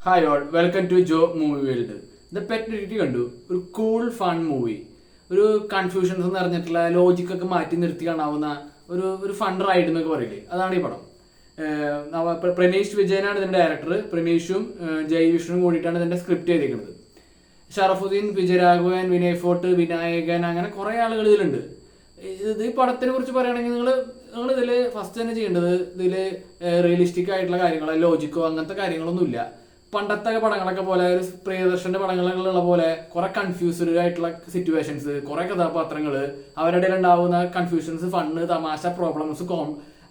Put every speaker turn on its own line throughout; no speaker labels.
Hi all, welcome to Jo movie world. The pet detective കണ്ടു. ഒരു cool fun movie, ഒരു confusions നിറഞ്ഞിട്ടുള്ള ലോജിക്കൊക്കെ മാറ്റി നിർത്തി കാണാവുന്ന ഒരു ഫൺ റൈഡ് എന്നൊക്കെ പറയില്ലേ, അതാണ് ഈ പടം. പ്രണീഷ് വിജയനാണ് ഇതിന്റെ ഡയറക്ടർ. പ്രണീഷും ജയ് വിഷ്ണുവും കൂടിയിട്ടാണ് ഇതിന്റെ സ്ക്രിപ്റ്റ് ചെയ്തിരിക്കുന്നത്. ഷറഫുദ്ദീൻ, വിജയരാഘവൻ, വിനയ് ഫോർട്ട്, വിനായകൻ, അങ്ങനെ കുറെ ആളുകൾ ഇതിലുണ്ട്. ഈ പടത്തിനെ കുറിച്ച് പറയുകയാണെങ്കിൽ നിങ്ങൾ ഇതിൽ ഫസ്റ്റ് തന്നെ ചെയ്യേണ്ടത്, ഇതിൽ റിയലിസ്റ്റിക് ആയിട്ടുള്ള കാര്യങ്ങളോ ലോജിക്കോ അങ്ങനത്തെ കാര്യങ്ങളൊന്നും ഇല്ല. പണ്ടത്തെ പടങ്ങളൊക്കെ പോലെ, ഒരു പ്രിയദർശന്റെ പടങ്ങളുള്ള പോലെ കുറെ കൺഫ്യൂസ്ഡ് ആയിട്ടുള്ള സിറ്റുവേഷൻസ്, കുറെ കഥാപാത്രങ്ങൾ, അവരുടെ ഉണ്ടാവുന്ന കൺഫ്യൂഷൻസ്, ഫണ്ണ്, തമാശ, പ്രോബ്ലംസ്,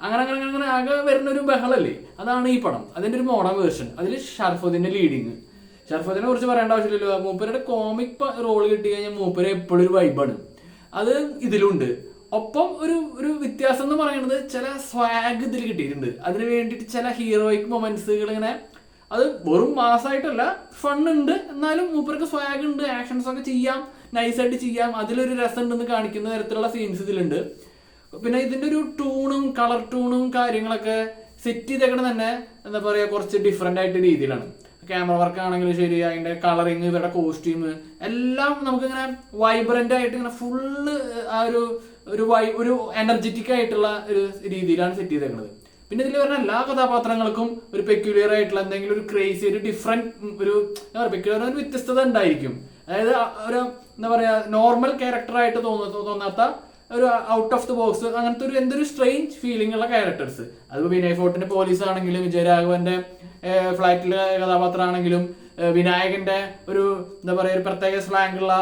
അങ്ങനെ അങ്ങനെ അങ്ങനെ ആകെ വരുന്ന ഒരു ബഹളല്ലേ, അതാണ് ഈ പടം. അതിന്റെ ഒരു മോഡേൺ വേർഷൻ. അതിൽ ഷറഫുദ്ദീന്റെ ലീഡിങ്. ഷറഫുദ്ദീനെ കുറിച്ച് പറയേണ്ട ആവശ്യമില്ലല്ലോ. മൂപ്പരുടെ കോമിക് റോൾ കിട്ടി കഴിഞ്ഞാൽ മൂപ്പര് എപ്പോഴും ഒരു വൈബാണ്. അത് ഇതിലുണ്ട്. ഒപ്പം ഒരു വ്യത്യാസം എന്ന് പറയുന്നത് ചില സ്വാഗ് ഇതിൽ കിട്ടിയിട്ടുണ്ട്. അതിന് വേണ്ടിയിട്ട് ചില ഹീറോയിക് മൊമെന്റ്സുകൾ ഇങ്ങനെ, അത് വെറും മാസമായിട്ടല്ല, ഫണ്ണുണ്ട്, എന്നാലും മൂപ്പർക്ക് സ്വാഗ് ഉണ്ട്, ആക്ഷൻസ് ഒക്കെ ചെയ്യാം, നൈസായിട്ട് ചെയ്യാം, അതിലൊരു രസം ഉണ്ടെന്ന് കാണിക്കുന്ന തരത്തിലുള്ള സീൻസ് ഇതിലുണ്ട്. പിന്നെ ഇതിന്റെ ഒരു ടൂണും കളർ ടൂണും കാര്യങ്ങളൊക്കെ സെറ്റ് ചെയ്തേക്കണ തന്നെ എന്താ പറയുക, കുറച്ച് ഡിഫറെന്റ് ആയിട്ട് രീതിയിലാണ്. ക്യാമറ വർക്ക് ആണെങ്കിലും ശരി, അതിന്റെ കളറിങ്, ഇവരുടെ കോസ്റ്റ്യൂം എല്ലാം നമുക്കിങ്ങനെ വൈബ്രന്റ് ആയിട്ട് ഇങ്ങനെ ഫുള്ള് ആ ഒരു എനർജറ്റിക് ആയിട്ടുള്ള ഒരു രീതിയിലാണ് സെറ്റ് ചെയ്തേക്കുന്നത്. പിന്നെ ഇതിൽ വരുന്ന എല്ലാ കഥാപാത്രങ്ങൾക്കും ഒരു പെക്യുലിയർ ആയിട്ടുള്ള എന്തെങ്കിലും ഒരു ക്രേസി, ഒരു ഡിഫറെന്റ്, ഒരു പെക്യുലിയർ, ഒരു വ്യത്യസ്തത ഉണ്ടായിരിക്കും. അതായത് ഒരു എന്താ പറയാ, നോർമൽ ക്യാരക്ടറായിട്ട് തോന്നാത്ത ഒരു ഔട്ട് ഓഫ് ദി ബോക്സ്, അങ്ങനത്തെ ഒരു എന്തൊരു സ്ട്രേഞ്ച് ഫീലിംഗ് ഉള്ള ക്യാരക്ടേഴ്സ്. അത് വിനയ് ഫോർട്ടിന്റെ പോലീസ് ആണെങ്കിലും, വിജയരാഘവന്റെ ഫ്ലൈറ്റിലെ കഥാപാത്രം ആണെങ്കിലും, വിനായകന്റെ ഒരു എന്താ പറയാ, ഒരു പ്രത്യേക സ്ലാങ്ങുള്ള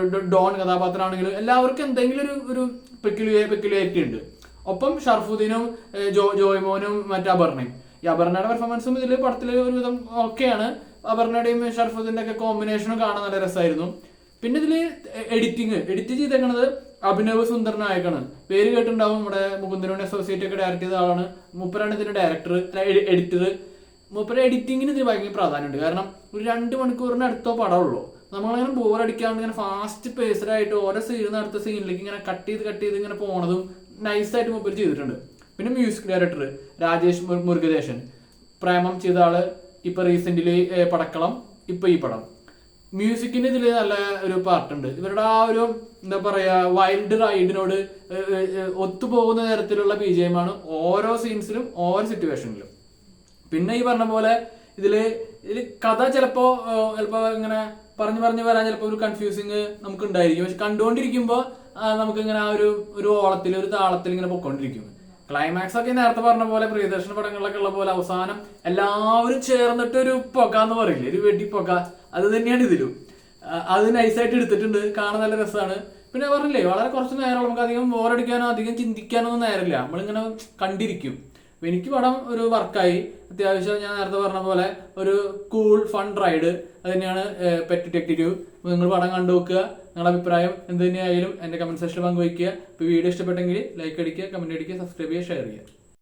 ഒരു ഡോൺ കഥാപാത്രമാണെങ്കിലും, എല്ലാവർക്കും എന്തെങ്കിലും ഒരു പെക്യുലിയാരിറ്റി ഉണ്ട്. ഒപ്പം ഷറഫുദ്ദീനും ജോയ്മോനും മറ്റേ അപർണയും. ഈ അപർണയുടെ പെർഫോമൻസും ഇതിൽ പടത്തിൽ ഒരുവിധം ഓക്കെയാണ്. അപർണയുടെയും ഷറഫുദ്ദീന്റെ ഒക്കെ കോമ്പിനേഷനും കാണാൻ നല്ല രസമായിരുന്നു. പിന്നെ ഇതില് എഡിറ്റ് ചെയ്തേക്കണത് അഭിനവ് സുന്ദർ നായക്കാണ്. പേര് കേട്ടിട്ടുണ്ടാവും, നമ്മുടെ മുകുന്ദനോട് അസോസിയേറ്റ് ഒക്കെ ഡയറക്ട് ചെയ്ത ആളാണ്. മൂപ്പരാണ് ഇതിന്റെ ഡയറക്ടർ, എഡിറ്റർ. മൂപ്പര എഡിറ്റിങ്ങിന് ഇതിന് ഭയങ്കര പ്രാധാന്യമുണ്ട്. കാരണം ഒരു 2 മണിക്കൂറിന് അടുത്തോ പടമുള്ളൂ. നമ്മളങ്ങനെ ബോറടിക്കാണ്ട് ഇങ്ങനെ ഫാസ്റ്റ് പേസ്ഡ് ആയിട്ട് ഓരോ സീനിൽ അടുത്ത സീനിലേക്ക് ഇങ്ങനെ കട്ട് ചെയ്ത് ഇങ്ങനെ പോണതും നൈസായിട്ട് മൂപ്പർ ചെയ്തിട്ടുണ്ട്. പിന്നെ മ്യൂസിക് ഡയറക്ടർ രാജേഷ് മുരുകദേശൻ. പ്രേമം ചെയ്ത ആള്, ഇപ്പൊ റീസെന്റ്ലി പടക്കളം, ഇപ്പൊ ഈ പടം. മ്യൂസിക്കിന് ഇതിൽ നല്ല ഒരു പാർട്ടുണ്ട്. ഇവരുടെ ആ ഒരു എന്താ പറയാ, വൈൽഡ് റൈഡിനോട് ഒത്തുപോകുന്ന തരത്തിലുള്ള BGM ആണ് ഓരോ സീൻസിലും, ഓരോ സിറ്റുവേഷനിലും. പിന്നെ ഈ പറഞ്ഞ പോലെ ഇതിൽ കഥ ചിലപ്പോ ഇങ്ങനെ പറഞ്ഞു വരാൻ ചിലപ്പോൾ ഒരു കൺഫ്യൂസിങ് നമുക്ക് ഉണ്ടായിരിക്കും. പക്ഷെ കണ്ടുകൊണ്ടിരിക്കുമ്പോൾ നമുക്കിങ്ങനെ ആ ഒരു ഓളത്തിൽ, ഒരു താളത്തിൽ ഇങ്ങനെ പൊയ്ക്കൊണ്ടിരിക്കും. ക്ലൈമാക്സ് ഒക്കെ നേരത്തെ പറഞ്ഞ പോലെ പ്രിയദർശന പടങ്ങളിലൊക്കെ ഉള്ള പോലെ അവസാനം എല്ലാവരും ചേർന്നിട്ട് ഒരു പുക എന്ന് പറയില്ലേ, ഒരു വെടി പുക, അത് തന്നെയാണ് ഇതിലും. അത് നൈസായിട്ട് എടുത്തിട്ടുണ്ട്, കാണാൻ നല്ല രസമാണ്. പിന്നെ പറഞ്ഞില്ലേ, വളരെ കുറച്ച് നേരം, നമുക്ക് അധികം ബോറടിക്കാനോ അധികം ചിന്തിക്കാനോ ഒന്നും നേരമില്ല, നമ്മളിങ്ങനെ കണ്ടിരിക്കും. എനിക്ക് പടം ഒരു വർക്കായി. അത്യാവശ്യം ഞാൻ നേരത്തെ പറഞ്ഞ പോലെ ഒരു കൂൾ ഫൺ റൈഡ്. അത് തന്നെയാണ് പെറ്റ് ഡിറ്റക്റ്റീവ്. നിങ്ങൾ പടം കണ്ടു നോക്കുക. നിങ്ങളുടെ അഭിപ്രായം എന്ത് തന്നെയായാലും എന്റെ കമന്റ് സെക്ഷനിൽ പങ്കുവയ്ക്കുക. ഇപ്പോൾ വീഡിയോ ഇഷ്ടപ്പെട്ടെങ്കിൽ ലൈക്ക് അടിക്കുക, കമന്റ് അടിക്കുക, സബ്സ്ക്രൈബ് ചെയ്യുക, ഷെയർ ചെയ്യുക.